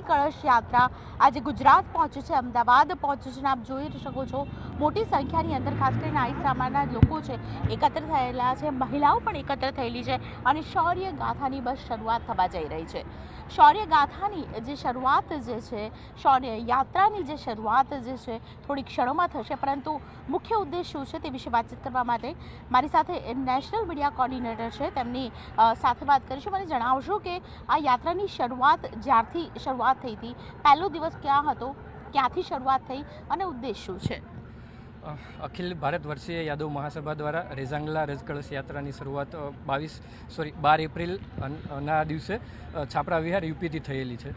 કળશ યાત્રા આજે ગુજરાત પહોંચી છે, અમદાવાદ પહોંચી છે. આપ જોઈ શકો છો મોટી સંખ્યાની અંદર ખાસ કરીને આહિર સમાજના લોકો છે એકત્ર થયેલા છે, મહિલાઓ પણ એકત્ર થયેલી છે અને શૌર્ય ગાથાની બસ શરૂઆત થવા જઈ રહી છે. શૌર્ય ગાથાની જે શરૂઆત જે છે, શૌર્ય યાત્રાની જે શરૂઆત જે છે થોડી ક્ષણોમાં થશે, પરંતુ મુખ્ય ઉદ્દેશ શું છે તે વિશે વાતચીત કરવા માટે મારી સાથે નેશનલ મીડિયા કોર્ડિનેટર છે, તેમની સાથે વાત કરીશું. મને જણાવશો કે આ યાત્રાની શરૂઆત જ્યારથી શરૂઆત થઈ હતી, પહેલો દિવસ ક્યાં હતો, ક્યાંથી શરૂઆત થઈ અને ઉદ્દેશ શું છે? અખિલ ભારત વર્ષીય યાદવ મહાસભા દ્વારા રેઝાંગલા રજકળશ યાત્રાની શરૂઆત 12 એપ્રિલ ના દિવસે છાપરા વિહાર યુપીથી થયેલી છે.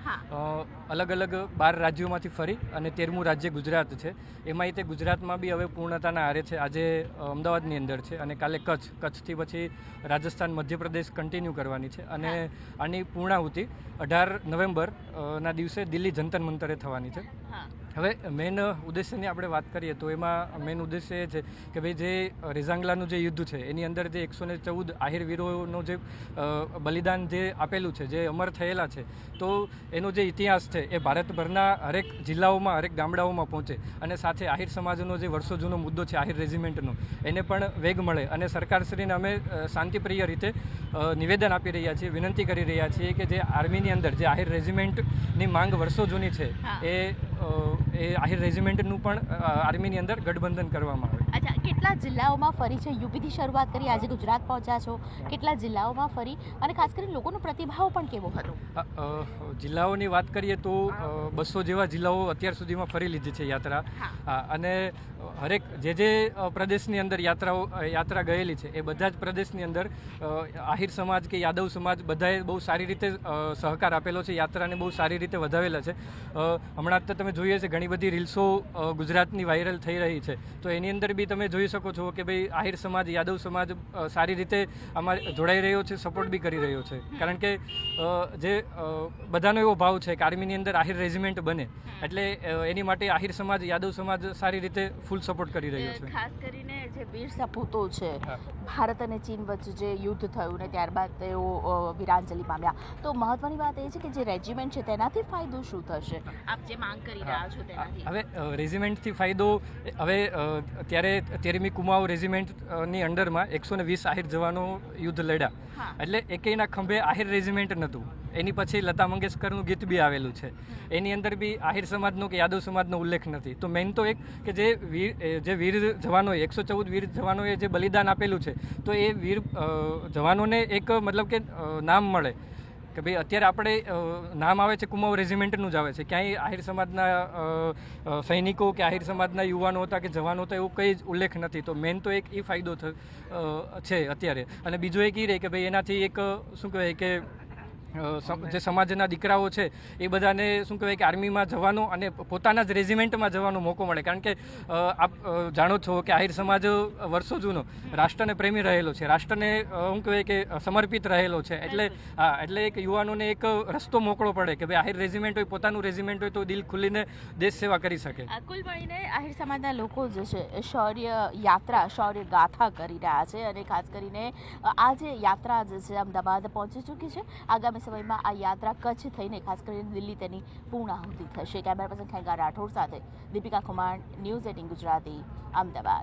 અલગ અલગ 12 રાજ્યોમાંથી ફરી અને 13મું રાજ્ય ગુજરાત છે. એમાંય તે ગુજરાતમાં બી હવે પૂર્ણતાના આરે છે. આજે અમદાવાદની અંદર છે અને કાલે કચ્છથી પછી રાજસ્થાન, મધ્યપ્રદેશ કન્ટિન્યુ કરવાની છે અને આની પૂર્ણાહુતિ 18 નવેમ્બર ના દિવસે દિલ્હી જંતર મંતરે થવાની છે. હવે મેઇન ઉદ્દેશ્યની આપણે વાત કરીએ તો એમાં મેઇન ઉદ્દેશ્ય એ છે કે ભાઈ જે રેઝાંગલાનું જે યુદ્ધ છે એની અંદર જે 114 આહિર વીરોનું જે બલિદાન જે આપેલું છે, જે અમર થયેલા છે, તો એનો જે ઇતિહાસ છે એ ભારતભરના હરેક જિલ્લાઓમાં, હરેક ગામડાઓમાં પહોંચે અને સાથે આહિર સમાજનો જે વર્ષો જૂનો મુદ્દો છે આહિર રેજિમેન્ટનો, એને પણ વેગ મળે. અને સરકારશ્રીને અમે શાંતિપ્રિય રીતે નિવેદન આપી રહ્યા છીએ, વિનંતી કરી રહ્યા છીએ કે જે આર્મીની અંદર જે આહિર રેજિમેન્ટની માંગ વર્ષો જૂની છે એ આહિર રેજિમેન્ટનું પણ આર્મીની અંદર ગઠબંધન કરવામાં આવે. અચ્છા, કેટલા જિલ્લાઓમાં ફરી છે? યુપીથી શરૂઆત કરી, આજે ગુજરાત પહોંચ્યા છો, કેટલા જિલ્લાઓમાં ફરી અને ખાસ કરીને લોકોનો પ્રતિભાવ પણ કેવો હતો? જિલ્લાઓની વાત કરીએ તો 200 જેવા જિલ્લાઓ અત્યાર સુધીમાં ફરી લીધી છે યાત્રા. અને હરેક જે પ્રદેશની અંદર યાત્રા ગયેલી છે એ બધા જ પ્રદેશની અંદર આહિર સમાજ કે યાદવ સમાજ બધાએ બહુ સારી રીતે સહકાર આપેલો છે, યાત્રાને બહુ સારી રીતે વધાવેલા છે. હમણાં તો તમે જોઈએ છે ઘણી બધી રીલ્સો ગુજરાતની વાયરલ થઈ રહી છે, તો એની અંદર બી તમે જોઈ શકો છો કે ભાઈ આહિર સમાજ, યાદવ સમાજ સારી રીતે આમાં જોડાઈ રહ્યો છે, સપોર્ટ બી કરી રહ્યો છે. કારણ કે જે બધાનો એવો ભાવ છે કે આર્મીની અંદર આહિર રેજિમેન્ટ બને, એટલે એની માટે આહિર સમાજ, યાદવ સમાજ સારી રીતે ફૂલ સપોર્ટ કરી રહ્યો છે. ખાસ કરીને જે વીર સપૂતો છે, ભારત અને ચીન વચ્ચે જે યુદ્ધ થયું ને ત્યારબાદ તેઓ વીરાંજલિ પામ્યા, તો મહત્વની વાત એ છે કે જે રેજિમેન્ટ છે તેનાથી ફાયદો શું થશે, આપ જે માંગ કરી રહ્યા છો તેનાથી? હવે રેજિમેન્ટથી ફાયદો, હવે ત્યારે 13મી કુમાઉ રેજિમેન્ટની અંડરમાં 120 આહિર જવાનો યુદ્ધ લડ્યા, એટલે એકેયના ખંભે આહિર રેજિમેન્ટ નહોતું. એની પછી લતા મંગેશકરનું ગીત બી આવેલું છે, એની અંદર બી આહિર સમાજનો કે યાદવ સમાજનો ઉલ્લેખ નથી. તો મેઇન તો એક કે જે વીર જવાનોએ 114 વીર જવાનોએ જે બલિદાન આપેલું છે, તો એ વીર જવાનોને એક મતલબ કે નામ મળે કે ભાઈ અત્યારે આપણે નામ આવે છે કુમાઉ રેજિમેન્ટનું જ આવે છે, ક્યાંય આહિર સમાજના સૈનિકો કે આહિર સમાજના યુવાનો હતા કે જવાનો હતા એવું કંઈ જ ઉલ્લેખ નથી. તો મેઇન તો એક એ ફાયદો છે અત્યારે. અને બીજો એક એ રહે કે ભાઈ એનાથી એક શું કહેવાય કે જે સમાજના દીકરાઓ છે એ બધાને શું કહેવાય કે આર્મીમાં જવાનો અને પોતાના જ રેજિમેન્ટમાં જવાનો મોકો મળે. કારણ કે આપ જાણો છો કે આહિર સમાજ વર્ષો જૂનો રાષ્ટ્રને પ્રેમી રહેલો છે, રાષ્ટ્રને શું કહેવાય કે સમર્પિત રહેલો છે. એટલે એક યુવાનોને એક રસ્તો મોકળો પડે કે ભાઈ આહિર રેજિમેન્ટ હોય, પોતાનું રેજિમેન્ટ હોય તો દિલ ખુલીને દેશ સેવા કરી શકે. કુલ મળીને આહિર સમાજના લોકો જે છે શૌર્ય યાત્રા, શૌર્ય ગાથા કરી રહ્યા છે અને ખાસ કરીને આ જે યાત્રા જે છે અમદાવાદ પહોંચી ચૂકી છે. આગામી સમયમાં આ યાત્રા કચ્છ થઈને ખાસ કરીને દિલ્હી તેની પૂર્ણાહુતિ થશે. કેમેરા પર્સન ખેંગા રાઠોડ સાથે દીપિકા કુમાર, ન્યૂઝ 18 ગુજરાતી, અમદાવાદ.